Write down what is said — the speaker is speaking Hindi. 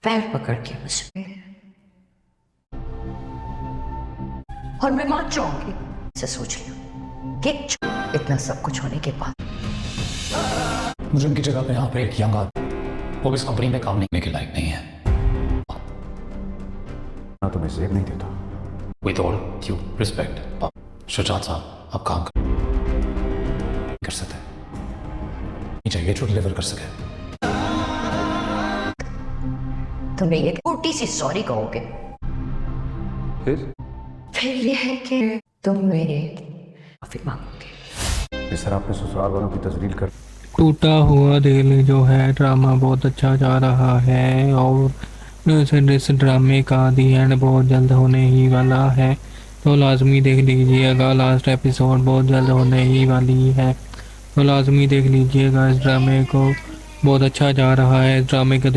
पैर पकड़ के मुझे, और मैं मान जाऊंगी। से सोच लिया कि इतना सब कुछ होने के बाद मुझे उनकी जगह पे यहाँ पे एक यंग आदमी वो इस कंपनी में काम करने के लायक नहीं है। ना तुम्हें सेव नहीं देता। With all due respect Shujaat साहब, आप काम कर सकते नहीं चाहिए जो डिलीवर कर सके। तुम्हें ये छोटी सी सॉरी कहोगे, फिर ये है कि तुम मेरे माफी मांगोगे। इस तरह अपने ससुराल वालों की तजलील कर। टूटा हुआ दिल जो है ड्रामा बहुत अच्छा जा रहा है और इस ड्रामे का दी एंड बहुत जल्द होने ही वाला है, तो लाजमी देख लीजिएगा। लास्ट एपिसोड बहुत जल्द होने ही वाली है, तो लाजमी देख लीजिएगा इस ड्रामे को। बहुत अच्छा जा रहा है इस ड्रामे का।